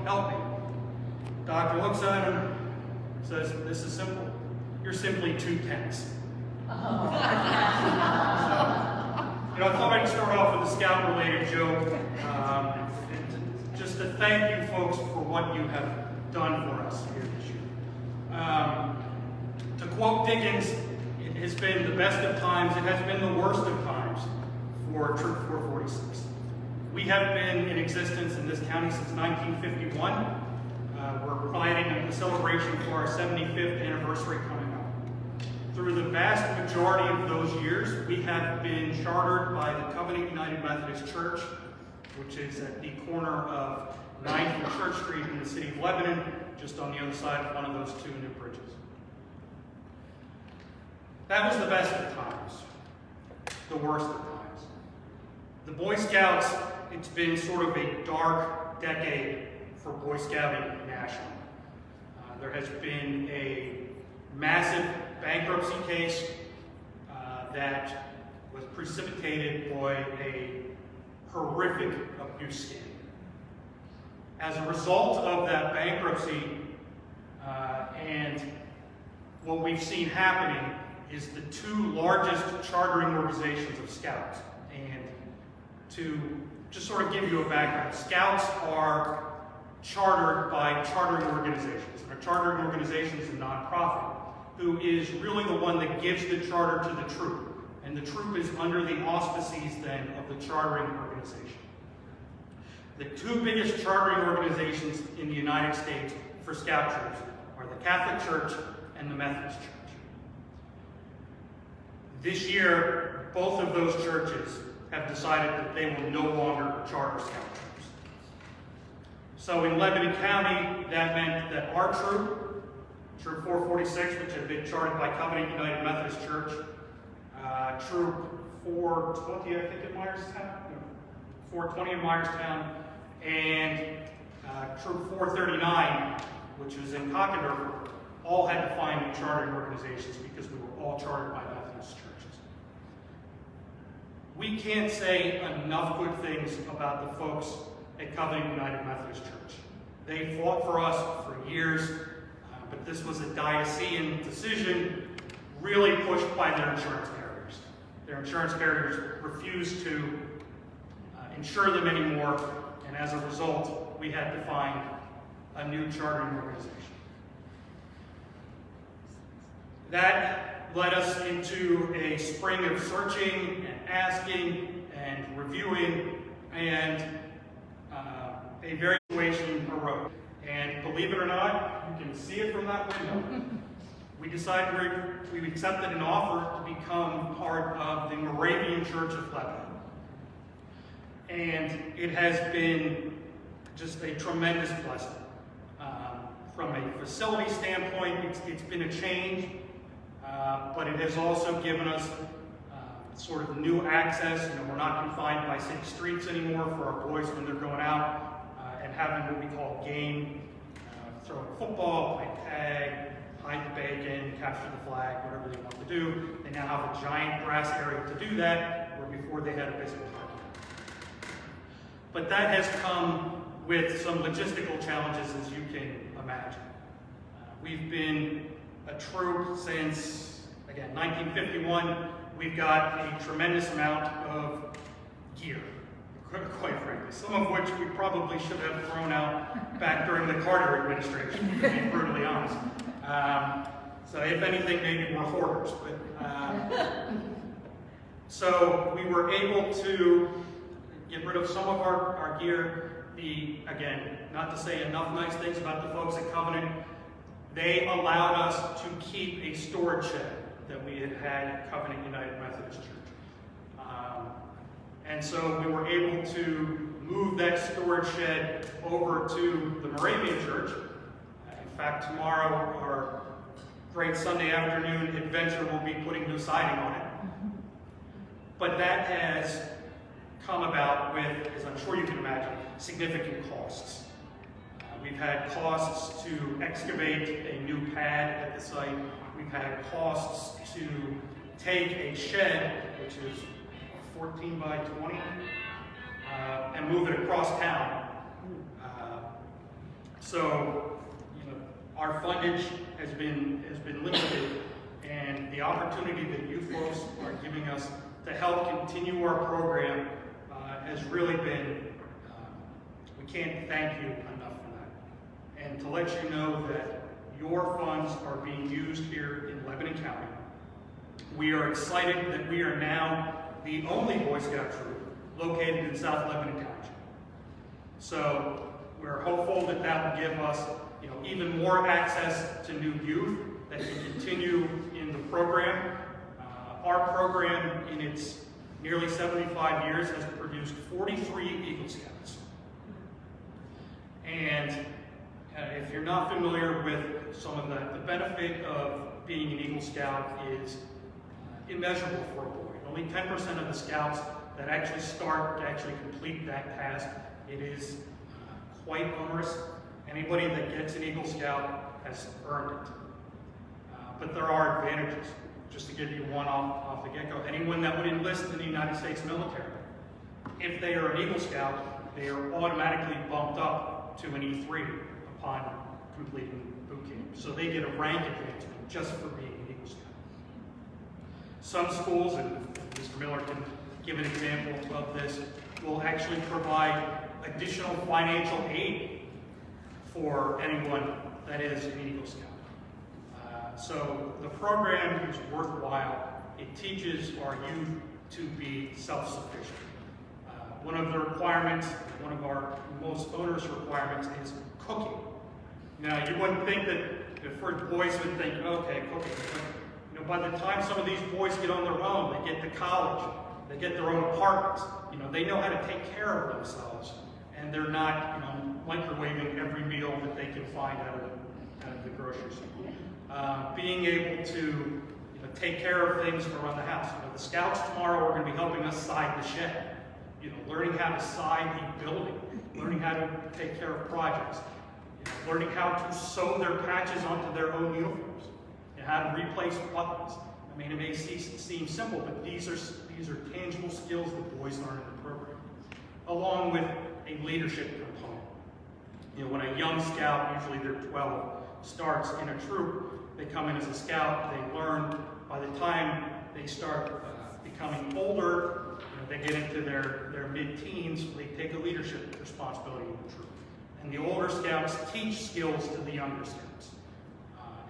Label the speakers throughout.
Speaker 1: help me. Doctor looks at him and says, this is simple. You're simply 2 tenths. So, I thought I'd start off with a Scout-related joke, just to thank you folks for what you have done for us here this year. To quote Dickens, it has been the best of times, it has been the worst of times for Troop 446. We have been in existence in this county since 1951. We're planning a celebration for our 75th anniversary coming up. Through the vast majority of those years, we have been chartered by the Covenant United Methodist Church, which is at the corner of 9th and Church Street in the city of Lebanon, just on the other side of one of those 2 new bridges. That was the best of times, the worst of times. The Boy Scouts, it's been sort of a dark decade for Boy Scouting nationally. There has been a massive bankruptcy case that was precipitated by a horrific abuse scandal. As a result of that bankruptcy and what we've seen happening is the 2 largest chartering organizations of Scouts. And to just sort of give you a background, Scouts are chartered by chartering organizations. And a chartering organization is a nonprofit who is really the one that gives the charter to the troop. And the troop is under the auspices then of the chartering organization. The 2 biggest chartering organizations in the United States for Scout troops are the Catholic Church and the Methodist Church. This year, both of those churches have decided that they will no longer charter Scout troops. So in Lebanon County, that meant that our troop, Troop 446, which had been chartered by Covenant United Methodist Church, Troop 420, I think, in Myerstown, 420 in Myerstown, and Troop 439, which was in Cockenderfer, all had to find new chartering organizations because we were all chartered by Methodist churches. We can't say enough good things about the folks at Covenant United Methodist Church. They fought for us for years, but this was a diocesan decision really pushed by their insurance carriers. Their insurance carriers refused to insure them anymore, and as a result, we had to find a new chartering organization. That led us into a spring of searching and asking and reviewing, and a very situation arose. And believe it or not, you can see it from that window. We decided we accepted an offer to become part of the Moravian Church of Lebanon. And it has been just a tremendous blessing. From a facility standpoint, it's been a change, but it has also given us sort of new access. We're not confined by city streets anymore for our boys when they're going out and having what we call game, throwing football, play tag, hide the bacon, capture the flag, whatever they want to do. They now have a giant grass area to do that, where before they had a baseball park. But that has come with some logistical challenges, as you can imagine. We've been a troop since, again, 1951. We've got a tremendous amount of gear, quite frankly, some of which we probably should have thrown out back during the Carter administration, to be brutally honest. So if anything, maybe more hoarders. But, so we were able to get rid of some of our gear. Again, not to say enough nice things about the folks at Covenant, they allowed us to keep a storage shed that we had at Covenant United Methodist Church. And so we were able to move that storage shed over to the Moravian Church. In fact, tomorrow, our great Sunday afternoon adventure will be putting new siding on it. But that has come about with, as I'm sure you can imagine, significant costs. We've had costs to excavate a new pad at the site. We've had costs to take a shed, which is 14 by 20, and move it across town. So, our fundage has been limited, and the opportunity that you folks are giving us to help continue our program has really been, we can't thank you enough for that. And to let you know that your funds are being used here in Lebanon County. We are excited that we are now the only Boy Scout troop located in South Lebanon Township. So we're hopeful that that will give us even more access to new youth that can continue in the program. Our program, in its nearly 75 years, has produced 43 Eagle Scouts. And if you're not familiar with some of that, the benefit of being an Eagle Scout is immeasurable for a boy. Only 10% of the scouts that actually start to actually complete that task. It is quite onerous. Anybody that gets an Eagle Scout has earned it. But there are advantages. Just to give you one off the get-go, anyone that would enlist in the United States military, if they are an Eagle Scout, they are automatically bumped up to an E3 upon completing boot camp. So they get a rank advancement just for being an Eagle Scout. Some schools, and Mr. Miller can give an example of this, will actually provide additional financial aid for anyone that is an Eagle Scout. So the program is worthwhile. It teaches our youth to be self-sufficient. One of the requirements, one of our most onerous requirements, is cooking. Now, you wouldn't think that the first boys would think, okay, cooking. But, by the time some of these boys get on their own, they get to college, they get their own apartments, they know how to take care of themselves, and they're not, microwaving every meal that they can find out of the grocery store. Being able to take care of things around the house. The Scouts tomorrow are going to be helping us side the shed. Learning how to side a building, learning how to take care of projects, learning how to sew their patches onto their own uniforms, and how to replace buttons. I mean, it may seem simple, but these are tangible skills that boys learn in the program, along with a leadership component. When a young scout, usually they're 12, starts in a troop, they come in as a scout, they learn. By the time they start becoming older, they get into their mid-teens, they take a leadership responsibility in the troop. And the older scouts teach skills to the younger scouts.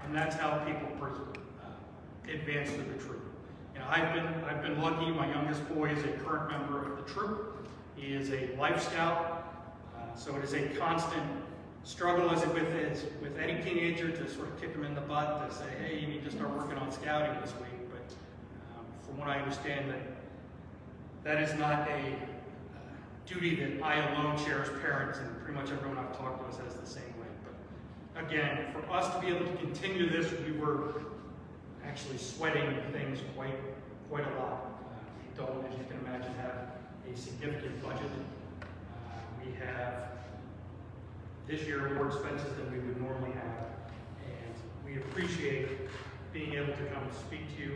Speaker 1: And that's how people advance through the troop. I've been lucky. My youngest boy is a current member of the troop. He is a life scout. So it is a constant struggle as it with any teenager to sort of kick them in the butt to say, hey, you need to start working on scouting this week. But from what I understand, that is not a duty that I alone share as parents, and pretty much everyone I've talked to has the same way. But again, for us to be able to continue this, we were actually sweating things quite a lot. We don't, as you can imagine, have a significant budget. We have this year more expenses than we would normally have, and we appreciate being able to come and speak to you,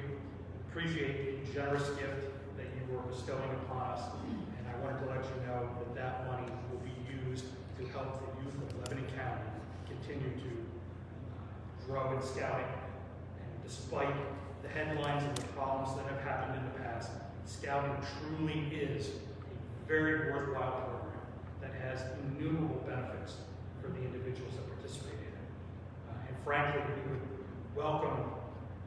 Speaker 1: appreciate the generous gift that you were bestowing upon us, and I wanted to let you know that money will be used to help the youth of Lebanon County continue to grow in scouting. And despite the headlines and the problems that have happened in the past, scouting truly is a very worthwhile program that has innumerable benefits for the individuals that participate in it. And frankly, we would welcome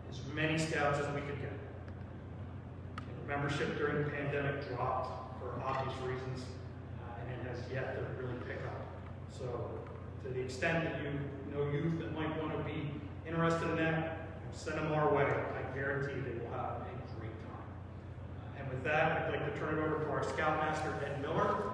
Speaker 1: as many scouts as we could get. Membership during the pandemic dropped for obvious reasons, and it has yet to really pick up. So to the extent that you know youth that might want to be interested in that, send them our way. I guarantee they will have a great time. And with that, I'd like to turn it over to our Scoutmaster, Ed Miller,